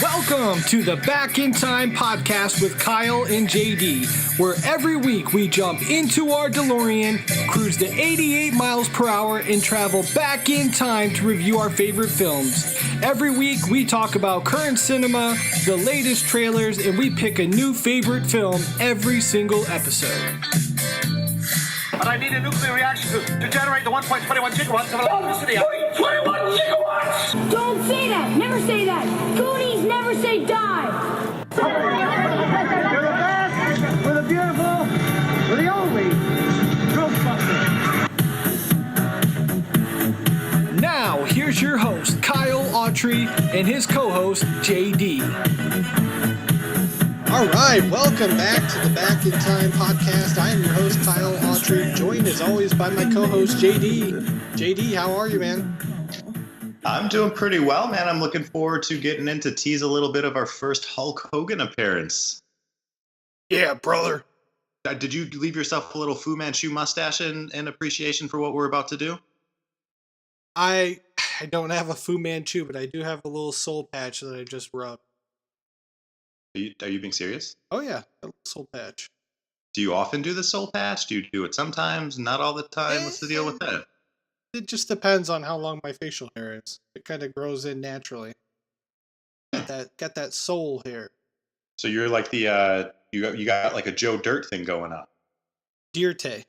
Welcome to the Back in Time podcast with Kyle and JD, where every week we jump into our DeLorean, cruise to 88 miles per hour, and travel back in time to review our favorite films. Every week we talk about current cinema, the latest trailers, and we pick a new favorite film every single episode. But I need a nuclear reaction to generate the 1.21 gigawatts of electricity. 21 gigawatts! Don't say that! Never say that! Goonies never say die! We're the best, we're the beautiful, we're the only Ghostbusters. Now, here's your host, Kyle Autry, and his co-host, JD. All right, welcome back to the Back in Time podcast. I am your host, Kyle Autry, joined as always by my co-host, JD. JD, how are you, man? I'm doing pretty well, man. I'm looking forward to getting in to tease a little bit of our first Hulk Hogan appearance. Yeah, brother. Did you leave yourself a little Fu Manchu mustache in appreciation for what we're about to do? I don't have a Fu Manchu, but I do have a little soul patch that I just rubbed. Are you being serious? Oh, yeah, a little soul patch. Do you often do the soul patch? Do you do it sometimes? Not all the time? What's the deal with that? It just depends on how long my facial hair is. It kind of grows in naturally. Got that soul hair. So you're like the you got like a Joe Dirt thing going on. Dirte.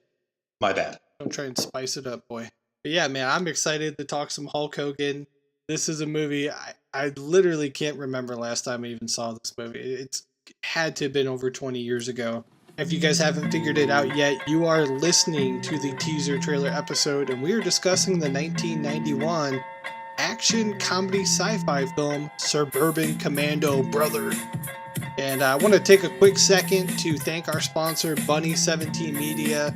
My bad. Don't try and spice it up, boy. But yeah, man, I'm excited to talk some Hulk Hogan. This is a movie I literally can't remember last time I even saw this movie. It's had to have been over 20 years ago. If you guys haven't figured it out yet, you are listening to the teaser trailer episode, and we are discussing the 1991 action comedy sci-fi film Suburban Commando, brother. And I want to take a quick second to thank our sponsor, Bunny17 Media,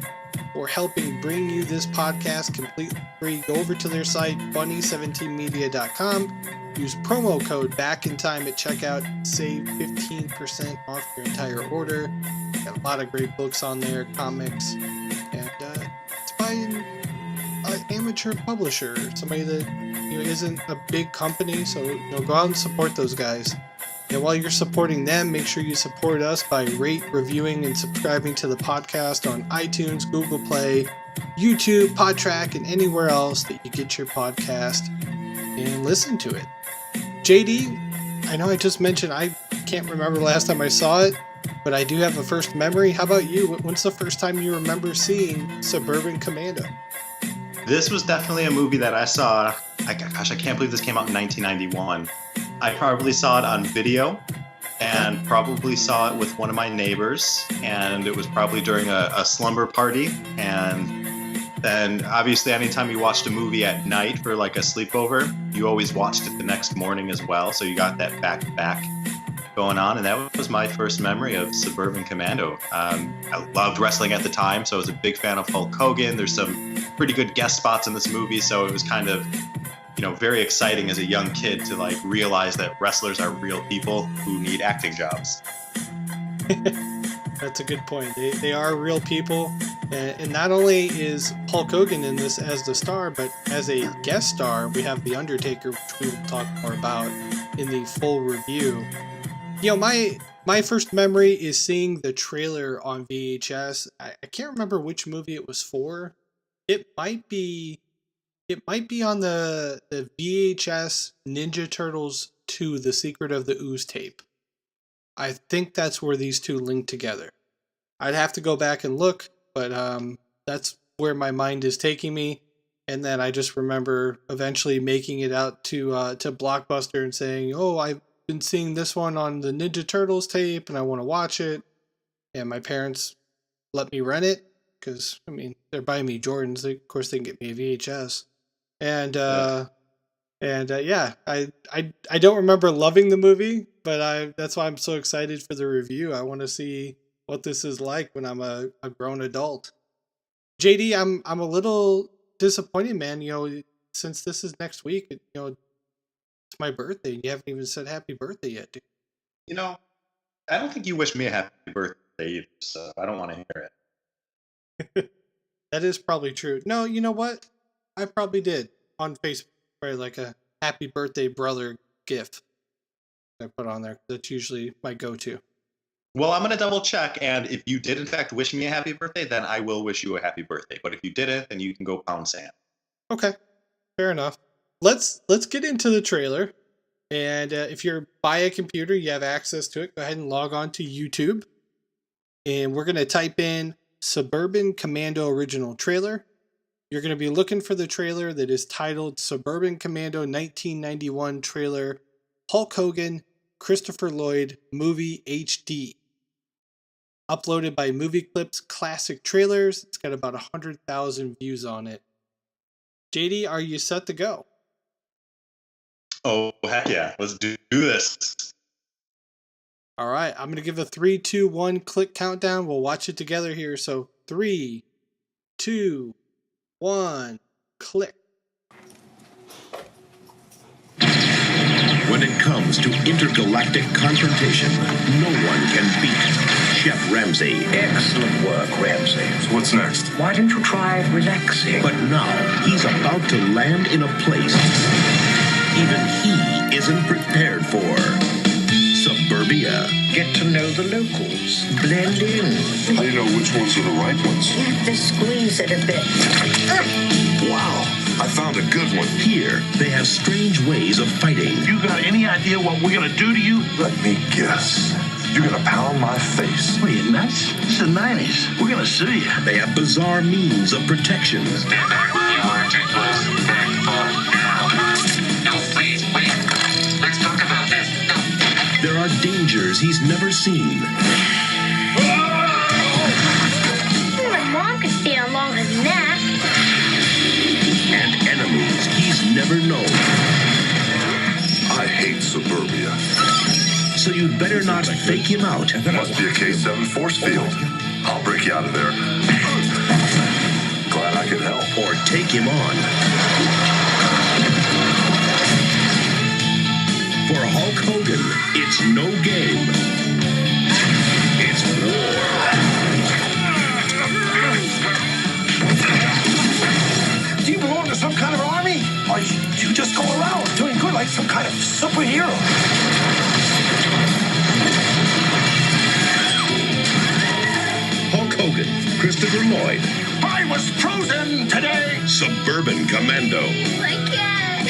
for helping bring you this podcast completely free. Go over to their site, bunny17media.com. Use promo code BACKINTIME at checkout. Save 15% off your entire order. Got a lot of great books on there, comics, and it's by an amateur publisher, somebody that isn't a big company. So go out and support those guys. And while you're supporting them, make sure you support us by reviewing, and subscribing to the podcast on iTunes, Google Play, YouTube, PodTrack, and anywhere else that you get your podcast, and listen to it. JD, I know I just mentioned I can't remember the last time I saw it, but I do have a first memory. How about you? When's the first time you remember seeing Suburban Commando? This was definitely a movie that I saw. I can't believe this came out in 1991. I probably saw it on video, and probably saw it with one of my neighbors, and it was probably during a slumber party. And then obviously anytime you watched a movie at night for like a sleepover, you always watched it the next morning as well, so you got that back-to-back going on. And that was my first memory of Suburban Commando. I loved wrestling at the time, so I was a big fan of Hulk Hogan. There's some pretty good guest spots in this movie, so it was kind of very exciting as a young kid to like realize that wrestlers are real people who need acting jobs. That's a good point. They are real people. And not only is Hulk Hogan in this as the star, but as a guest star, we have The Undertaker, which we will talk more about in the full review. My first memory is seeing the trailer on VHS. I can't remember which movie it was for. It might be on the VHS Ninja Turtles 2, The Secret of the Ooze tape. I think that's where these two link together. I'd have to go back and look, but that's where my mind is taking me. And then I just remember eventually making it out to Blockbuster and saying, "Oh, I've been seeing this one on the Ninja Turtles tape, and I want to watch it." And my parents let me rent it because they're buying me Jordans. Of course, they can get me a VHS. And yeah, I don't remember loving the movie, but that's why I'm so excited for the review. I want to see what this is like when I'm a grown adult. JD, I'm a little disappointed, man. Since this is next week, it's my birthday, and you haven't even said happy birthday yet, dude. I don't think you wish me a happy birthday either, so I don't want to hear it. That is probably true. No, you know what? I probably did on Facebook, right? Like a happy birthday brother gift. I put on there. That's usually my go-to. Well, I'm going to double check, and if you did in fact wish me a happy birthday, then I will wish you a happy birthday. But if you didn't, then you can go pound sand. Okay, fair enough. Let's get into the trailer. And if you're by a computer, you have access to it. Go ahead and log on to YouTube. And we're going to type in Suburban Commando Original Trailer. You're going to be looking for the trailer that is titled Suburban Commando 1991 Trailer Hulk Hogan, Christopher Lloyd Movie HD. Uploaded by Movie Clips Classic Trailers. It's got about 100,000 views on it. JD, are you set to go? Oh, heck yeah. Let's do this. All right, I'm going to give a 3, 2, 1 click countdown. We'll watch it together here. So 3, 2, 1, click. When it comes to intergalactic confrontation, no one can beat Chef Ramsay. Excellent work, Ramsay. So what's next? Why don't you try relaxing? But now he's about to land in a place even he isn't prepared for. Suburbia. Get to know the locals. Blend in. How do you know which ones are the right ones? You have to squeeze it a bit. Wow, I found a good one. Here, they have strange ways of fighting. You got any idea what we're gonna do to you? Let me guess. You're gonna pound my face. What are you, nuts? It's the 90s. We're gonna sue you. They have bizarre means of protection. There are dangers he's never seen. My mom could stay on longer than that. And enemies he's never known. I hate Suburbia. So you'd better not fake him out. Must be a K7 force field. I'll break you out of there. Glad I could help. Or take him on. For Hulk Hogan, it's no game. It's war. Do you belong to some kind of army? Or you just go around doing good like some kind of superhero? Hulk Hogan, Christopher Lloyd, I was frozen today. Suburban Commando. My cat.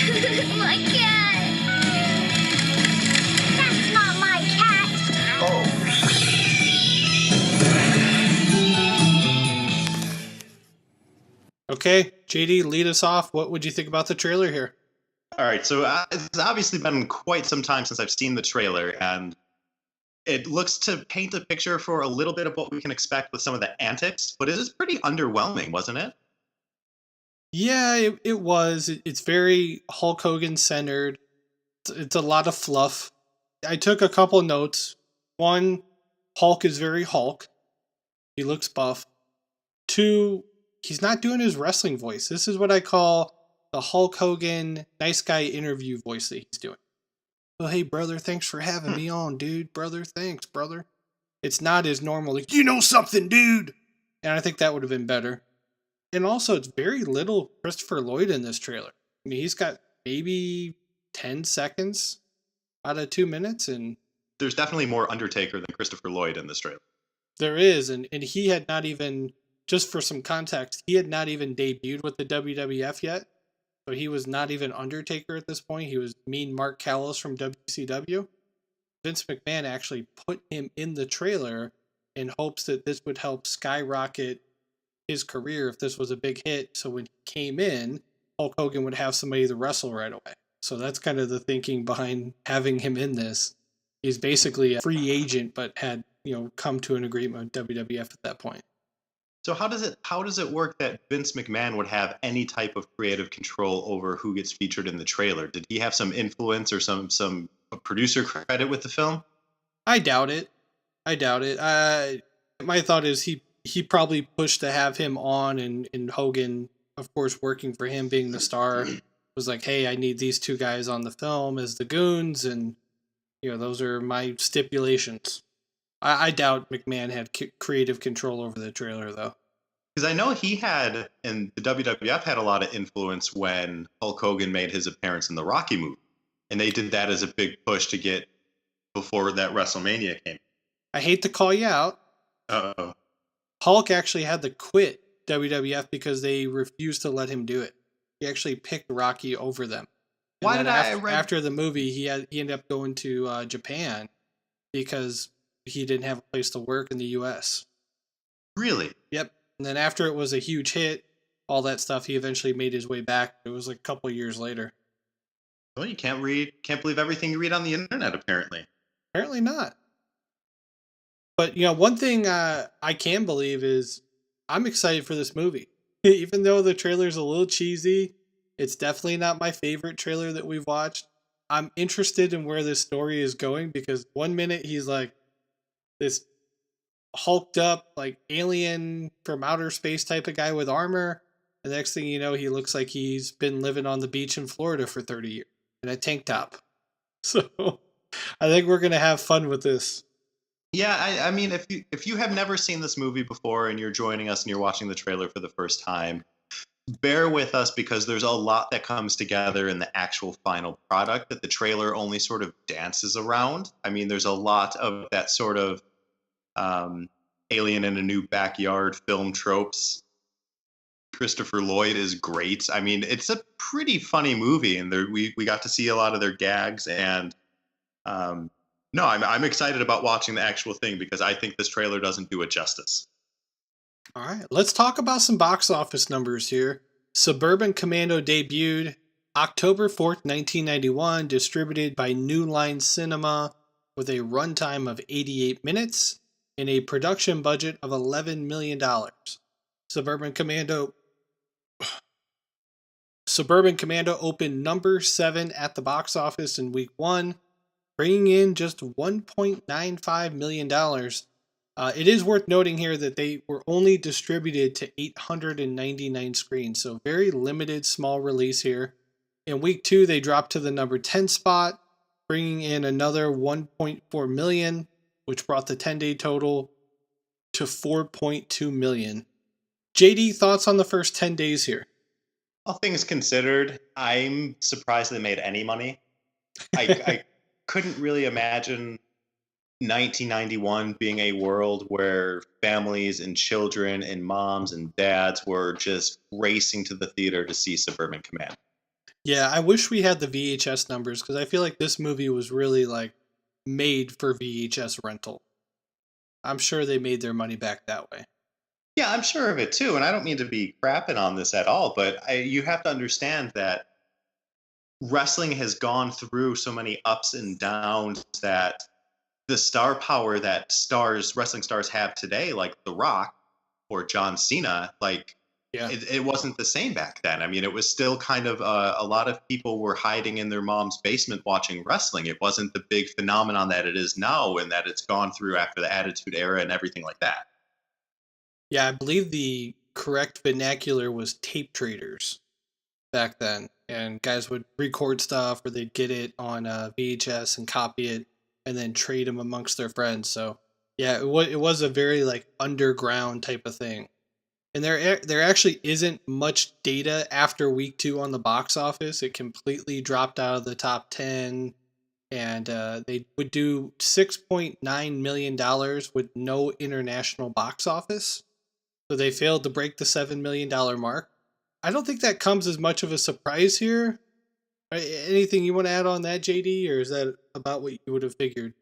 My cat. That's not my cat. Oh. Okay, JD, lead us off. What would you think about the trailer here? All right, so it's obviously been quite some time since I've seen the trailer, and it looks to paint a picture for a little bit of what we can expect with some of the antics, but it is pretty underwhelming, wasn't it? Yeah, it was. It's very Hulk Hogan centered. It's a lot of fluff. I took a couple notes. One, Hulk is very Hulk. He looks buff. Two, he's not doing his wrestling voice. This is what I call the Hulk Hogan nice guy interview voice that he's doing. Oh, hey, brother, thanks for having me on, dude. Brother, thanks, brother. It's not his normal, like, you know something, dude. And I think that would have been better. And also, it's very little Christopher Lloyd in this trailer. I mean, he's got maybe 10 seconds out of 2 minutes, and There's definitely more Undertaker than Christopher Lloyd in this trailer. there is. And he had not even, just for some context, he had not even debuted with the WWF yet. So he was not even Undertaker at this point. He was Mean Mark Callis from WCW. Vince McMahon actually put him in the trailer in hopes that this would help skyrocket his career if this was a big hit. So when he came in, Hulk Hogan would have somebody to wrestle right away. So that's kind of the thinking behind having him in this. He's basically a free agent, but had, come to an agreement with WWF at that point. So how does it work that Vince McMahon would have any type of creative control over who gets featured in the trailer? Did he have some influence or some producer credit with the film? I doubt it. My thought is he probably pushed to have him on, and Hogan, of course, working for him, being the star, was like, hey, I need these two guys on the film as the goons, and those are my stipulations. I doubt McMahon had creative control over the trailer, though. Because I know he had, and the WWF had a lot of influence when Hulk Hogan made his appearance in the Rocky movie. And they did that as a big push to get before that WrestleMania came. I hate to call you out. Uh-oh. Hulk actually had to quit WWF because they refused to let him do it. He actually picked Rocky over them. And Why did after the movie, he ended up going to Japan because he didn't have a place to work in the U.S. Really? Yep. And then after it was a huge hit, all that stuff, he eventually made his way back. It was like a couple years later. Well, you can't believe everything you read on the internet, apparently. Apparently not. But, one thing I can believe is I'm excited for this movie. Even though the trailer's a little cheesy, it's definitely not my favorite trailer that we've watched. I'm interested in where this story is going because one minute he's like this hulked up, like alien from outer space type of guy with armor. The next thing you know, he looks like he's been living on the beach in Florida for 30 years in a tank top. So I think we're going to have fun with this. Yeah, I mean, if you have never seen this movie before and you're joining us and you're watching the trailer for the first time, bear with us because there's a lot that comes together in the actual final product that the trailer only sort of dances around. I mean, there's a lot of that sort of alien in a new backyard film tropes. Christopher Lloyd is great. I mean, it's a pretty funny movie, and we got to see a lot of their gags. And no, I'm excited about watching the actual thing because I think this trailer doesn't do it justice. All right, let's talk about some box office numbers here. Suburban Commando debuted October 4th, 1991, distributed by New Line Cinema with a runtime of 88 minutes and a production budget of $11 million. Suburban Commando opened number 7 at the box office in week 1, bringing in just $1.95 million. It is worth noting here that they were only distributed to 899 screens, so very limited small release here. In week 2, they dropped to the number 10 spot, bringing in another 1.4 million, which brought the 10-day total to 4.2 million. JD, thoughts on the first 10 days here? All things considered, I'm surprised they made any money. I couldn't really imagine 1991 being a world where families and children and moms and dads were just racing to the theater to see Suburban Commando. Yeah, I wish we had the VHS numbers because I feel like this movie was really like made for VHS rental. I'm sure they made their money back that way. Yeah, I'm sure of it too, and I don't mean to be crapping on this at all, but you have to understand that wrestling has gone through so many ups and downs that the star power that wrestling stars have today, like The Rock or John Cena, it wasn't the same back then. I mean, it was still kind of a lot of people were hiding in their mom's basement watching wrestling. It wasn't the big phenomenon that it is now and that it's gone through after the Attitude Era and everything like that. Yeah, I believe the correct vernacular was tape traders back then. And guys would record stuff or they'd get it on VHS and copy it and then trade them amongst their friends. So yeah, it was a very like underground type of thing. And there actually isn't much data after week 2 on the box office. It completely dropped out of the top 10. And they would do $6.9 million with no international box office. So they failed to break the $7 million mark. I don't think that comes as much of a surprise here. Anything you want to add on that, JD, or is that about what you would have figured?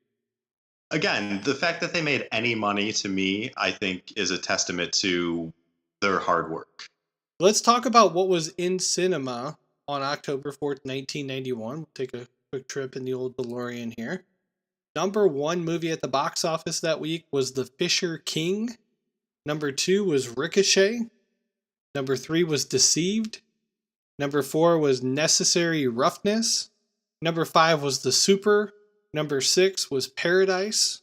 Again, the fact that they made any money to me, I think, is a testament to their hard work. Let's talk about what was in cinema on October 4th, 1991. We'll take a quick trip in the old DeLorean here. Number 1 movie at the box office that week was The Fisher King. Number 2 was Ricochet. Number 3 was Deceived. Number 4 was Necessary Roughness. Number 5 was The Super. Number 6 was Paradise.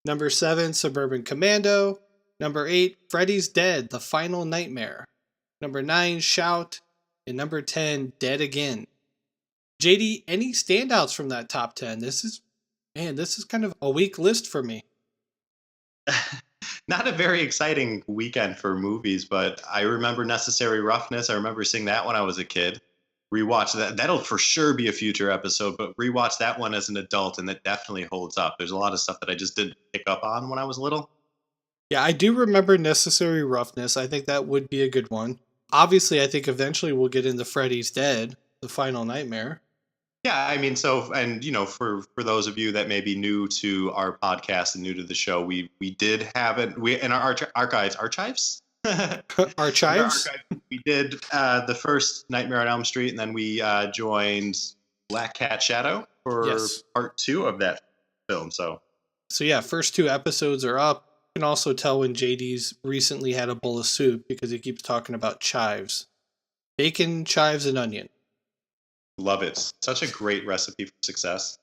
Number 7, Suburban Commando. Number 8, Freddy's Dead, The Final Nightmare. Number 9, Shout. And number 10, Dead Again. JD, any standouts from that top 10? This is kind of a weak list for me. Not a very exciting weekend for movies, but I remember Necessary Roughness. I remember seeing that when I was a kid. rewatch that. That'll for sure be a future episode, but rewatch that one as an adult, and that definitely holds up. There's a lot of stuff that I just didn't pick up on when I was little. Yeah, I do remember Necessary Roughness. I think that would be a good one. Obviously, I think eventually we'll get into Freddy's Dead, The Final Nightmare. Yeah, I mean, so, and for those of you that may be new to our podcast and new to the show, we did have it. We in our archives. Archives? We did the first Nightmare on Elm Street, and then we joined Black Cat Shadow for part 2 of that film. So yeah, first 2 episodes are up. You can also tell when JD's recently had a bowl of soup because he keeps talking about chives. Bacon, chives, and onion. Love it. Such a great recipe for success.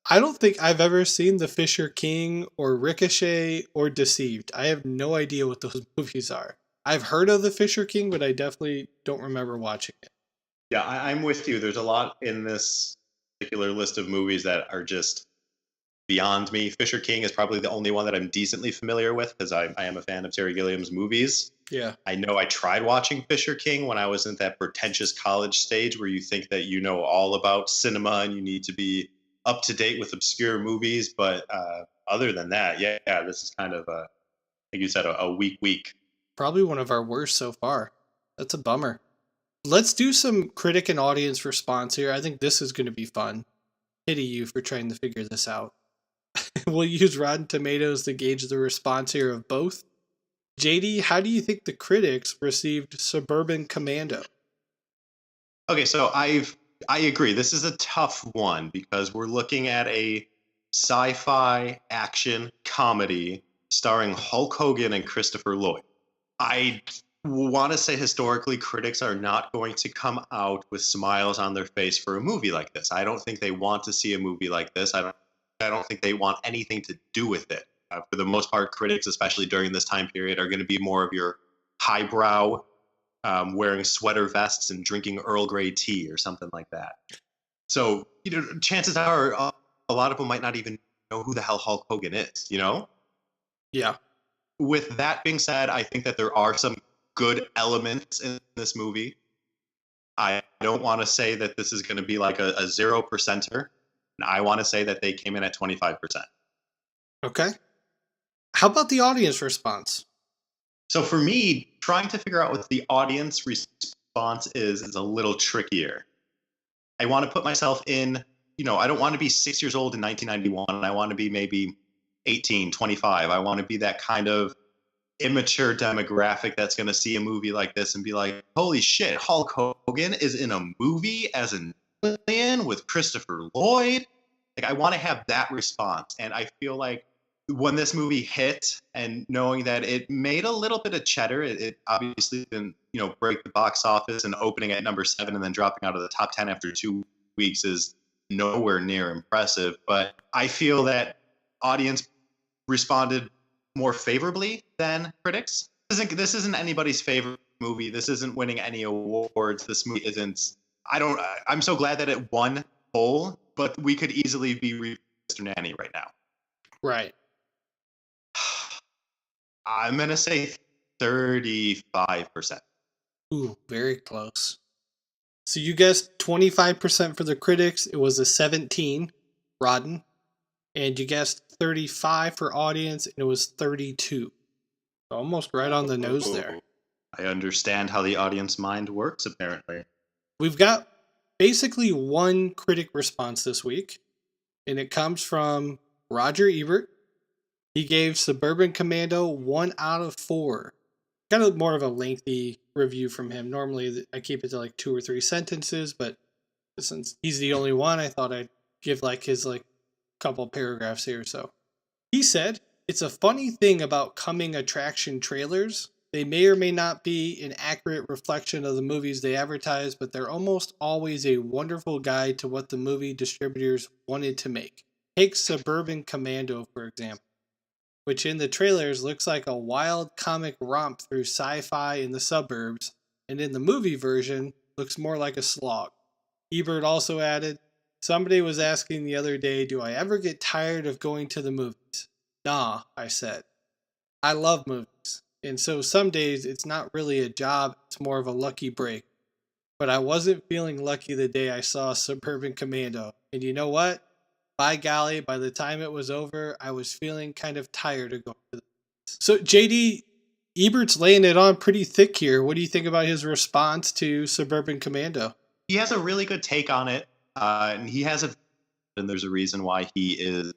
I don't think I've ever seen The Fisher King or Ricochet or Deceived. I have no idea what those movies are. I've heard of The Fisher King, but I definitely don't remember watching it. Yeah, I'm with you. There's a lot in this particular list of movies that are just beyond me. Fisher King is probably the only one that I'm decently familiar with because I am a fan of Terry Gilliam's movies. Yeah. I know I tried watching Fisher King when I was in that pretentious college stage where you think that you know all about cinema and you need to be up to date with obscure movies. But other than that, yeah, this is kind of, like you said, a weak week. Probably one of our worst so far. That's a bummer. Let's do some critic and audience response here. I think this is going to be fun. Pity you for trying to figure this out. We'll use Rotten Tomatoes to gauge the response here of both. JD, how do you think the critics received Suburban Commando? Okay, so I agree. This is a tough one because we're looking at a sci-fi action comedy starring Hulk Hogan and Christopher Lloyd. I want to say historically critics are not going to come out with smiles on their face for a movie like this. I don't think they want to see a movie like this. I don't think they want anything to do with it. For the most part, critics, especially during this time period, are going to be more of your highbrow, wearing sweater vests and drinking Earl Grey tea or something like that. So, chances are a lot of them might not even know who the hell Hulk Hogan is, Yeah. With that being said, I think that there are some good elements in this movie. I don't want to say that this is going to be like a 0%er. I want to say that they came in at 25%. Okay. How about the audience response? So for me, trying to figure out what the audience response is a little trickier. I want to put myself in, I don't want to be 6 years old in 1991. I want to be maybe 18, 25. I want to be that kind of immature demographic that's going to see a movie like this and be like, holy shit, Hulk Hogan is in a movie as an alien with Christopher Lloyd. Like, I want to have that response. And I feel like when this movie hit and knowing that it made a little bit of cheddar, it obviously didn't, break the box office, and opening at number 7 and then dropping out of the top 10 after 2 weeks is nowhere near impressive. But I feel that audience responded more favorably than critics. This isn't anybody's favorite movie. This isn't winning any awards. This movie isn't. I'm so glad that it won whole, but we could easily be Mr. Nanny right now. Right. I'm gonna say 35%. Ooh, very close. So you guessed 25% for the critics. It was a 17, Rotten. And you guessed 35 for audience, and it was 32. Almost right on the nose there. I understand how the audience mind works, apparently. We've got basically one critic response this week, and it comes from Roger Ebert. He gave Suburban Commando 1 out of 4. Kind of more of a lengthy review from him. Normally, I keep it to like 2 or 3 sentences, but since he's the only one, I thought I'd give his couple paragraphs here. So he said, "It's a funny thing about coming attraction trailers. They may or may not be an accurate reflection of the movies they advertise, but they're almost always a wonderful guide to what the movie distributors wanted to make. Take Suburban Commando, for example, which in the trailers looks like a wild comic romp through sci-fi in the suburbs, and in the movie version looks more like a slog." Ebert also added, "Somebody was asking the other day, do I ever get tired of going to the movies? Nah, I said. I love movies. And so some days it's not really a job, it's more of a lucky break. but I wasn't feeling lucky the day I saw Suburban Commando. And you know what? By golly, by the time it was over, I was feeling kind of tired of going to the movies. So JD, Ebert's laying it on pretty thick here. What do you think about his response to Suburban Commando? He has a really good take on it, and and there's a reason why he is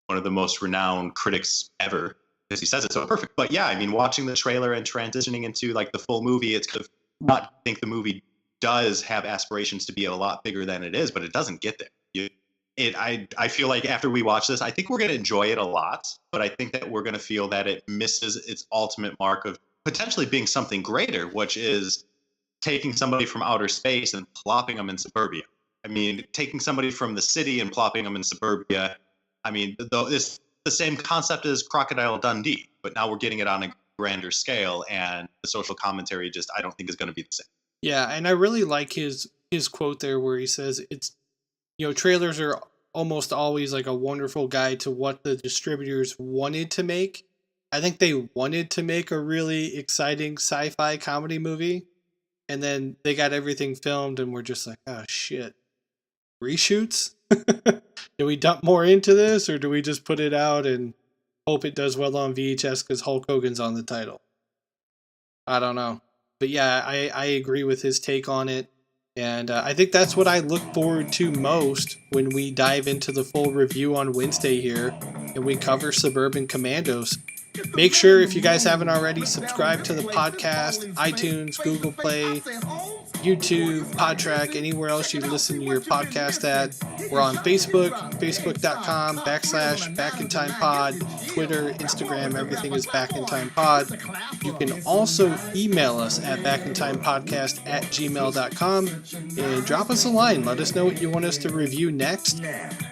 one of the most renowned critics ever, because he says it so perfect. But yeah, I mean, watching the trailer and transitioning into like the full movie, it's kind of not think the movie does have aspirations to be a lot bigger than it is, but it doesn't get there. I feel like after we watch this, I think we're going to enjoy it a lot, but I think that we're going to feel that it misses its ultimate mark of potentially being something greater, which is taking somebody from outer space and plopping them in suburbia. I mean, taking somebody from the city and plopping them in suburbia. I mean, it's the same concept as Crocodile Dundee, but now we're getting it on a grander scale, and the social commentary just, I don't think, is going to be the same. Yeah, and I really like his quote there where he says it's, trailers are almost always like a wonderful guide to what the distributors wanted to make. I think they wanted to make a really exciting sci-fi comedy movie, and then they got everything filmed and we're just like, oh shit, reshoots? Do we dump more into this, or do we just put it out and hope it does well on VHS because Hulk Hogan's on the title? I don't know. But yeah, I agree with his take on it. And I think that's what I look forward to most when we dive into the full review on Wednesday here and we cover Suburban Commandos. Make sure, if you guys haven't already, subscribe to the podcast, iTunes, Google Play, YouTube, Podtrack, anywhere else you listen to your podcast at. We're on Facebook, facebook.com/BackInTimePod, Twitter, Instagram, everything is BackInTimePod. You can also email us at backintimepodcast@gmail.com and drop us a line. Let us know what you want us to review next,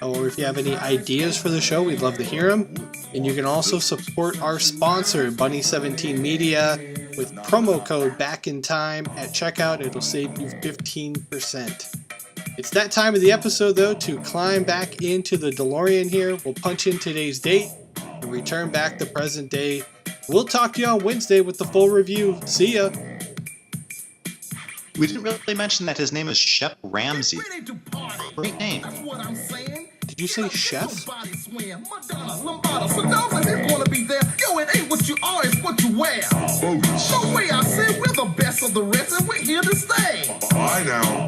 or if you have any ideas for the show, we'd love to hear them. And you can also support our sponsor, Bunny17 Media, with promo code BACKINTIME at checkout. It'll save you 15%. It's that time of the episode, though, to climb back into the DeLorean here. We'll punch in today's date and return back to present day. We'll talk to you on Wednesday with the full review. See ya. We didn't really mention that his name is Shep Ramsey. Great name. Did you say chef? So know when they're gonna be there. Yo, it ain't what you are, it's what you wear. No way, I said we're the best of the rest, and we're here to stay. I know.